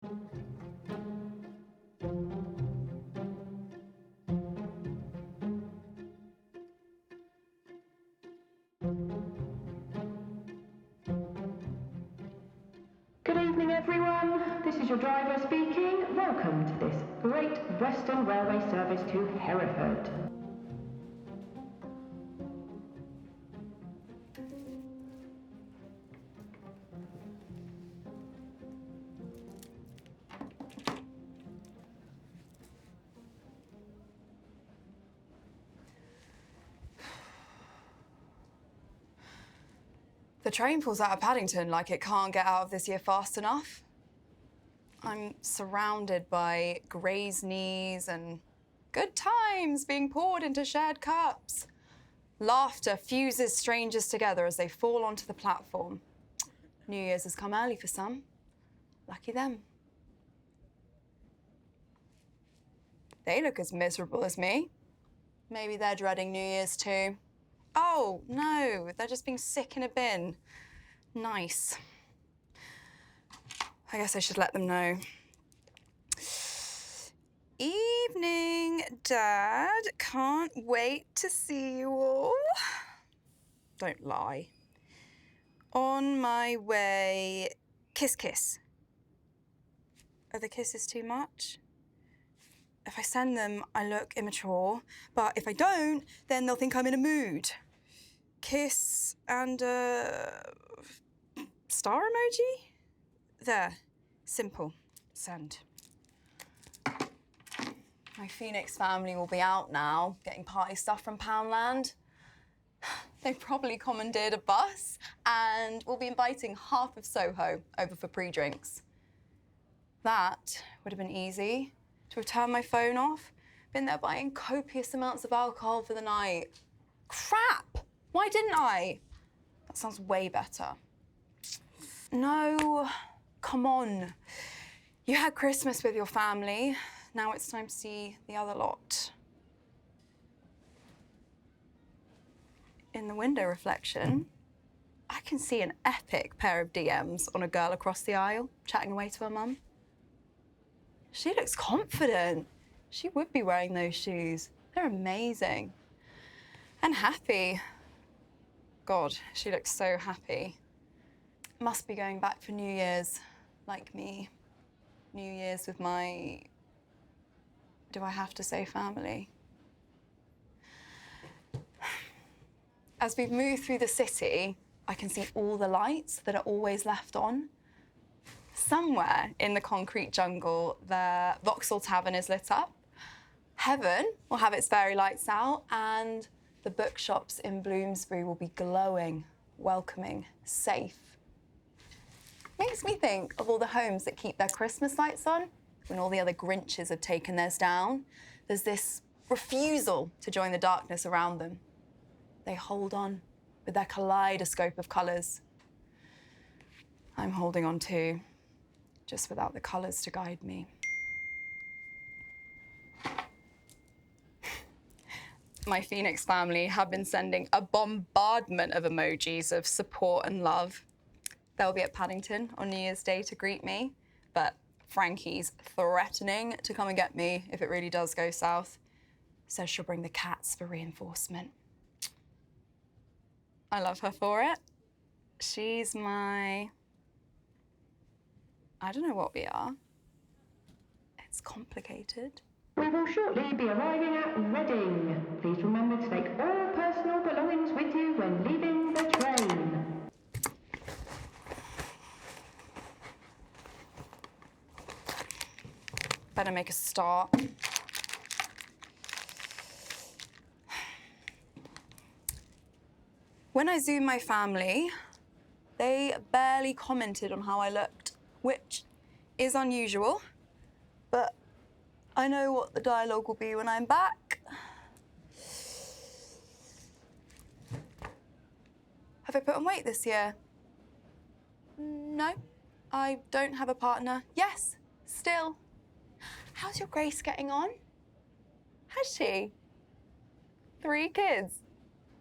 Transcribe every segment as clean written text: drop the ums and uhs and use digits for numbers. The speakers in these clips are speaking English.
Good evening, everyone. This is your driver speaking. Welcome to this Great Western Railway service to Hereford. The train pulls out of Paddington like it can't get out of this year fast enough. I'm surrounded by Grey's knees and good times being poured into shared cups. Laughter fuses strangers together as they fall onto the platform. New Year's has come early for some. Lucky them. They look as miserable as me. Maybe they're dreading New Year's too. Oh, no, they're just being sick in a bin. Nice. I guess I should let them know. Evening, Dad. Can't wait to see you all. Don't lie. On my way. Kiss, kiss. Are the kisses too much? If I send them, I look immature. But if I don't, then they'll think I'm in a mood. Kiss and star emoji? There. Simple. Send. My Phoenix family will be out now, getting party stuff from Poundland. They've probably commandeered a bus and will be inviting half of Soho over for pre-drinks. That would have been easy. To have turned my phone off, been there buying copious amounts of alcohol for the night. Crap! Why didn't I? That sounds way better. No, come on. You had Christmas with your family. Now it's time to see the other lot. In the window reflection, I can see an epic pair of DMs on a girl across the aisle, chatting away to her mum. She looks confident. She would be wearing those shoes. They're amazing. And happy. God, she looks so happy. Must be going back for New Year's, like me. New Year's with my... Do I have to say family? As we've moved through the city, I can see all the lights that are always left on. Somewhere in the concrete jungle, the Vauxhall Tavern is lit up. Heaven will have its fairy lights out, and the bookshops in Bloomsbury will be glowing, welcoming, safe. Makes me think of all the homes that keep their Christmas lights on when all the other Grinches have taken theirs down. There's this refusal to join the darkness around them. They hold on with their kaleidoscope of colours. I'm holding on too, just without the colours to guide me. My Phoenix family have been sending a bombardment of emojis of support and love. They'll be at Paddington on New Year's Day to greet me, but Frankie's threatening to come and get me if it really does go south. Says she'll bring the cats for reinforcement. I love her for it. She's my... I don't know what we are. It's complicated. We will shortly be arriving at Reading. Please remember to take all personal belongings with you when leaving the train. Better make a start. When I Zoomed my family, they barely commented on how I looked, which is unusual, but I know what the dialogue will be when I'm back. Have I put on weight this year? No, I don't have a partner. Yes, still. How's your Grace getting on? Has she? 3 kids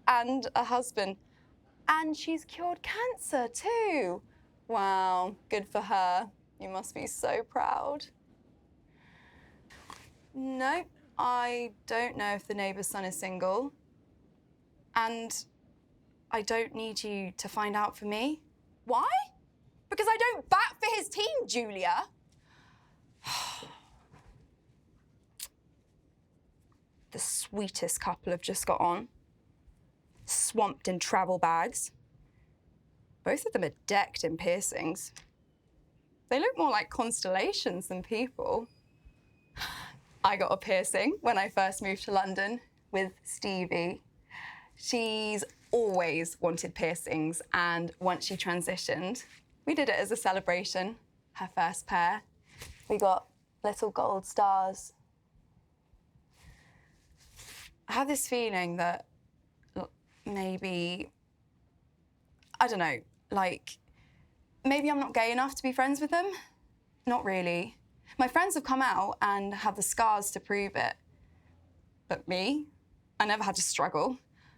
and a husband. And she's cured cancer too. Wow, good for her. You must be so proud. No, I don't know if the neighbour's son is single. And I don't need you to find out for me. Why? Because I don't bat for his team, Julia. The sweetest couple have just got on, swamped in travel bags. Both of them are decked in piercings. They look more like constellations than people. I got a piercing when I first moved to London with Stevie. She's always wanted piercings, and once she transitioned, we did it as a celebration, her first pair. We got little gold stars. I have this feeling that maybe, I don't know, like, maybe I'm not gay enough to be friends with them. Not really. My friends have come out and have the scars to prove it. But me, I never had to struggle.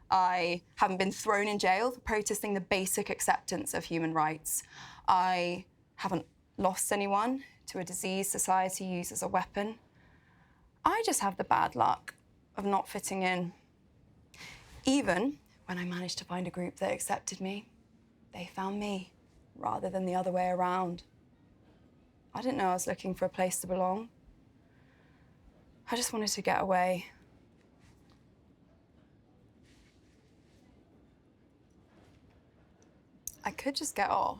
I haven't been thrown in jail for protesting the basic acceptance of human rights. I haven't lost anyone to a disease society uses as a weapon. I just have the bad luck of not fitting in. Even when I managed to find a group that accepted me, they found me rather than the other way around. I didn't know I was looking for a place to belong. I just wanted to get away. I could just get off.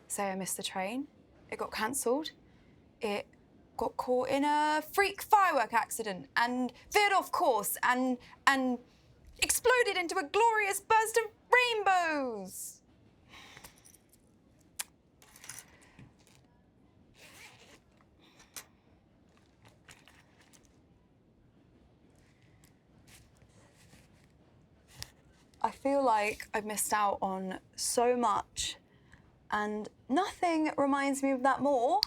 Say I missed the train, it got cancelled, it got caught in a freak firework accident and veered off course and exploded into a glorious burst of rainbows. I feel like I've missed out on so much, and nothing reminds me of that more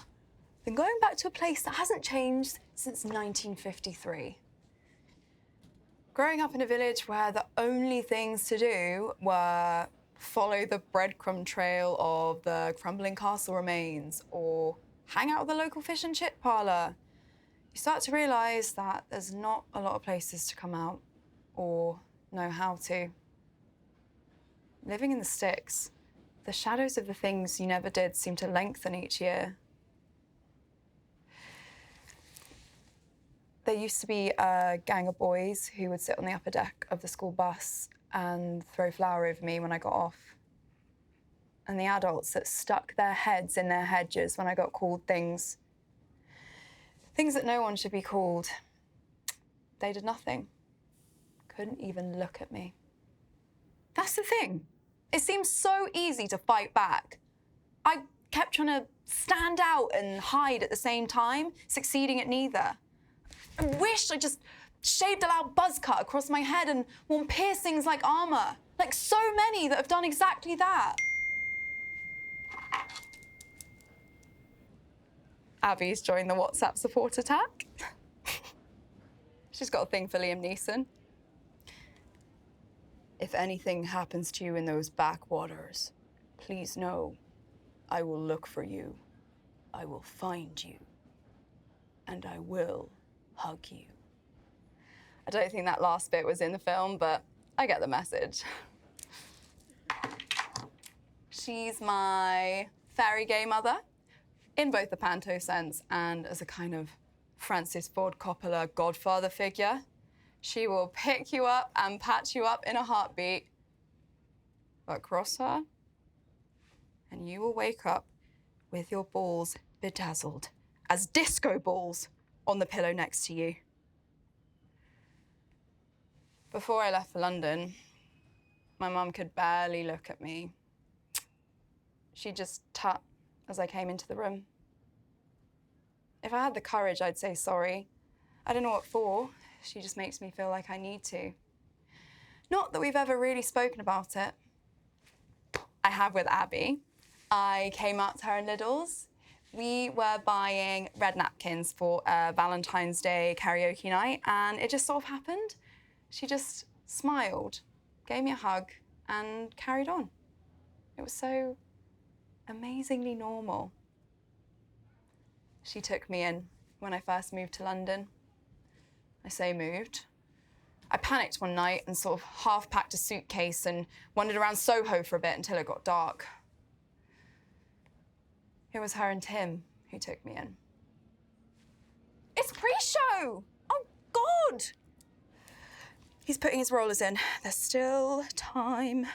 than going back to a place that hasn't changed since 1953. Growing up in a village where the only things to do were follow the breadcrumb trail of the crumbling castle remains or hang out at the local fish and chip parlour, you start to realise that there's not a lot of places to come out or know how to. Living in the sticks, the shadows of the things you never did seem to lengthen each year. There used to be a gang of boys who would sit on the upper deck of the school bus and throw flour over me when I got off. And the adults that stuck their heads in their hedges when I got called things that no one should be called. They did nothing. Couldn't even look at me. That's the thing. It seems so easy to fight back. I kept trying to stand out and hide at the same time, succeeding at neither. I wish I just shaved a loud buzz cut across my head and worn piercings like armour, like so many that have done exactly that. Abby's joined the WhatsApp support attack. She's got a thing for Liam Neeson. If anything happens to you in those backwaters, please know I will look for you. I will find you. And I will hug you. I don't think that last bit was in the film, but I get the message. She's my fairy gay mother, in both the panto sense and as a kind of Francis Ford Coppola godfather figure. She will pick you up and patch you up in a heartbeat. But cross her, and you will wake up with your balls bedazzled as disco balls on the pillow next to you. Before I left for London, my mum could barely look at me. She'd just tut as I came into the room. If I had the courage, I'd say sorry. I don't know what for. She just makes me feel like I need to. Not that we've ever really spoken about it. I have with Abby. I came out to her in Lidl's. We were buying red napkins for a Valentine's Day karaoke night, and it just sort of happened. She just smiled, gave me a hug, and carried on. It was so amazingly normal. She took me in when I first moved to London. I say moved. I panicked one night and sort of half-packed a suitcase and wandered around Soho for a bit until it got dark. It was her and Tim who took me in. It's pre-show! Oh, God! He's putting his rollers in. There's still time.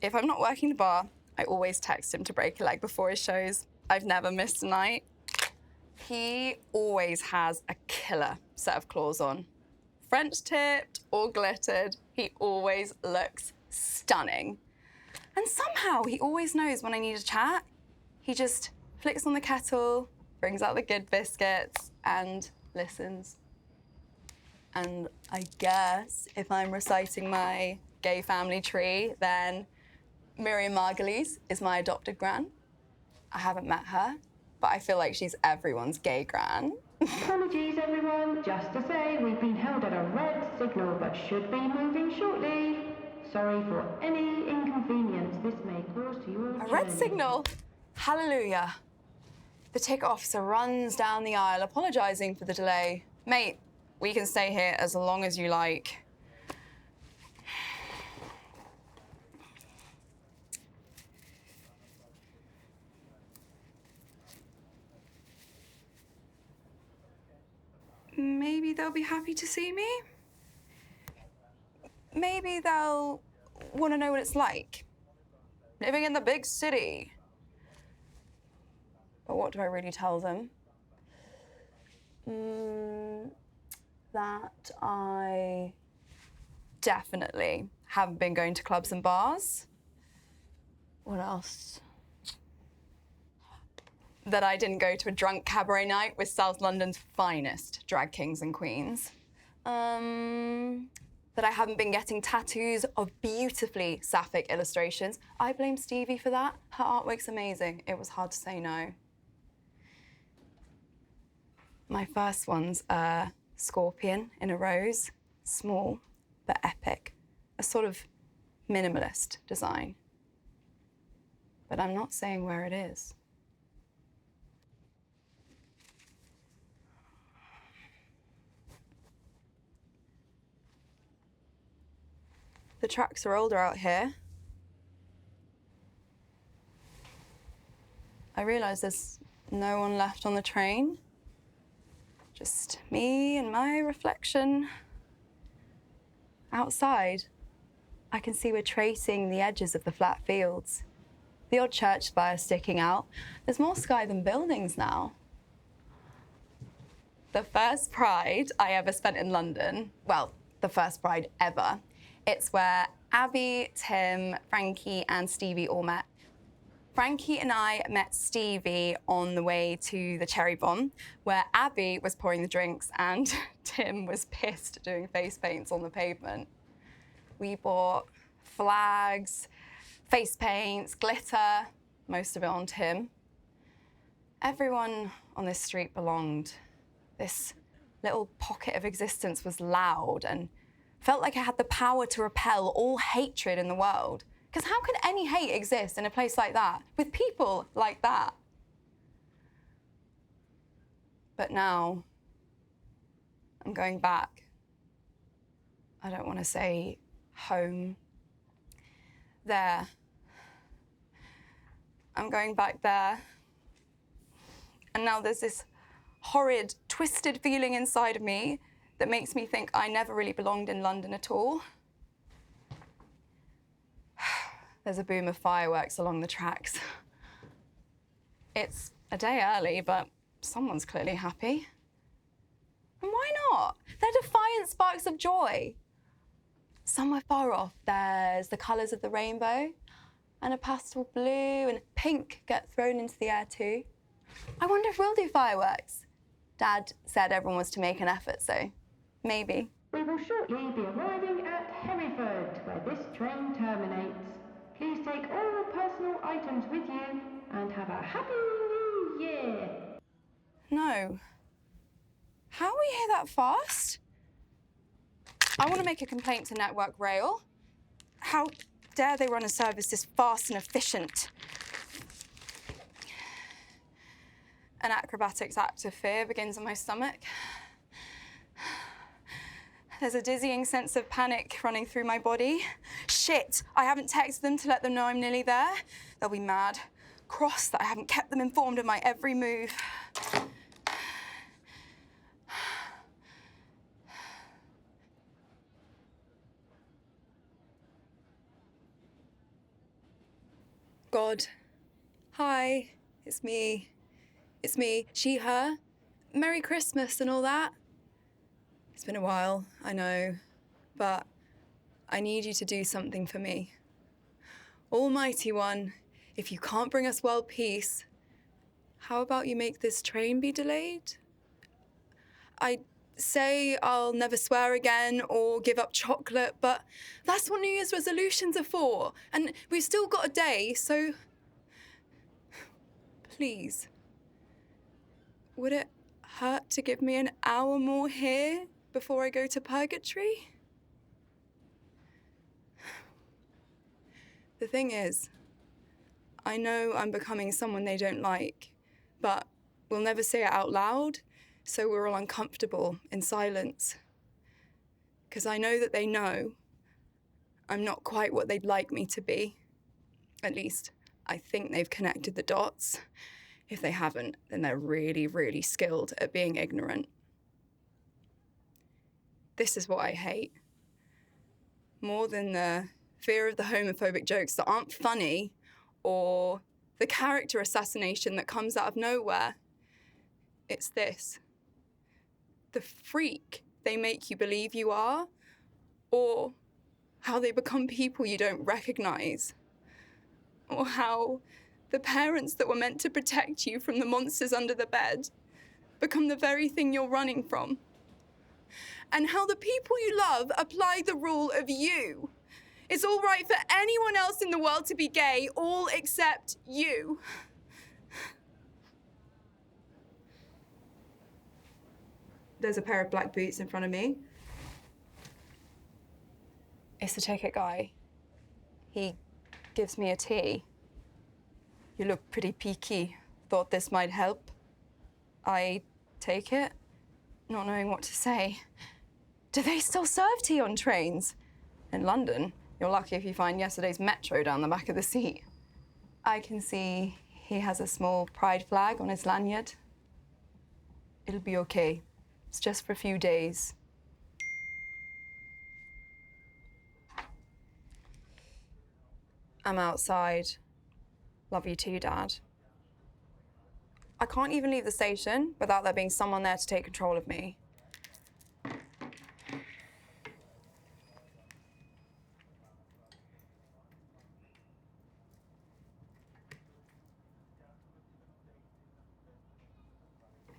If I'm not working the bar, I always text him to break a leg before his shows. I've never missed a night. He always has a killer set of claws on. French tipped or glittered, he always looks stunning. And somehow he always knows when I need a chat. He just flicks on the kettle, brings out the good biscuits, and listens. And I guess if I'm reciting my gay family tree, then Miriam Margulies is my adopted gran. I haven't met her, but I feel like she's everyone's gay gran. Apologies, everyone. Just to say, we've been held at a red signal, but should be moving shortly. Sorry for any inconvenience this may cause to your A red journey. signal? Hallelujah. The ticket officer runs down the aisle, apologising for the delay. Mate, we can stay here as long as you like. Maybe they'll be happy to see me. Maybe they'll want to know what it's like, living in the big city. But what do I really tell them? That I definitely haven't been going to clubs and bars. What else? That I didn't go to a drunk cabaret night with South London's finest drag kings and queens. That I haven't been getting tattoos of beautifully sapphic illustrations. I blame Stevie for that. Her artwork's amazing. It was hard to say no. My first one's a scorpion in a rose. Small, but epic. A sort of minimalist design. But I'm not saying where it is. The tracks are older out here. I realise there's no one left on the train. Just me and my reflection. Outside, I can see we're tracing the edges of the flat fields. The odd church spire sticking out. There's more sky than buildings now. The first Pride I ever spent in London, well, the first Pride ever, it's where Abby, Tim, Frankie, and Stevie all met. Frankie and I met Stevie on the way to the Cherry Bomb, where Abby was pouring the drinks and Tim was pissed doing face paints on the pavement. We bought flags, face paints, glitter, most of it on Tim. Everyone on this street belonged. This little pocket of existence was loud and felt like it had the power to repel all hatred in the world. Because how could any hate exist in a place like that, with people like that? But now, I'm going back. I don't want to say home. There. I'm going back there. And now there's this horrid, twisted feeling inside of me that makes me think I never really belonged in London at all. There's a boom of fireworks along the tracks. It's a day early, but someone's clearly happy. And why not? They're defiant sparks of joy. Somewhere far off, there's the colours of the rainbow, and a pastel blue and pink get thrown into the air too. I wonder if we'll do fireworks. Dad said everyone was to make an effort, so maybe. We will shortly be arriving at Hereford, where this train terminates. Please take all personal items with you and have a happy new year. No. How are we here that fast? I want to make a complaint to Network Rail. How dare they run a service this fast and efficient? An acrobatics act of fear begins in my stomach. There's a dizzying sense of panic running through my body. Shit, I haven't texted them to let them know I'm nearly there. They'll be mad. Cross that I haven't kept them informed of my every move. God. Hi, it's me. It's me, she, her. Merry Christmas and all that. It's been a while, I know, but I need you to do something for me. Almighty One, if you can't bring us world peace, how about you make this train be delayed? I say I'll never swear again or give up chocolate, but that's what New Year's resolutions are for. And we've still got a day, so please. Would it hurt to give me an hour more here before I go to purgatory? The thing is, I know I'm becoming someone they don't like, but we'll never say it out loud, so we're all uncomfortable in silence. Because I know that they know I'm not quite what they'd like me to be. At least, I think they've connected the dots. If they haven't, then they're really, really skilled at being ignorant. This is what I hate. More than the fear of the homophobic jokes that aren't funny or the character assassination that comes out of nowhere. It's this. The freak they make you believe you are, or how they become people you don't recognize, or how the parents that were meant to protect you from the monsters under the bed become the very thing you're running from. And how the people you love apply the rule of you. It's all right for anyone else in the world to be gay, all except you. There's a pair of black boots in front of me. It's the ticket guy. He gives me a tea. You look pretty peaky. Thought this might help. I take it, not knowing what to say. Do they still serve tea on trains? In London, you're lucky if you find yesterday's Metro down the back of the seat. I can see he has a small pride flag on his lanyard. It'll be okay. It's just for a few days. I'm outside. Love you too, Dad. I can't even leave the station without there being someone there to take control of me.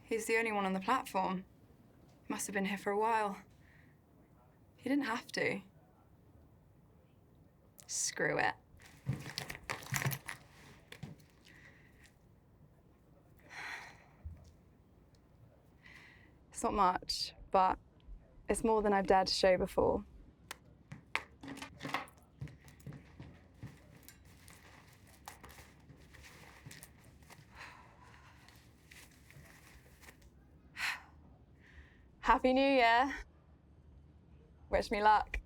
He's the only one on the platform. He must have been here for a while. He didn't have to. Screw it. It's not much, but it's more than I've dared to show before. Happy New Year. Wish me luck.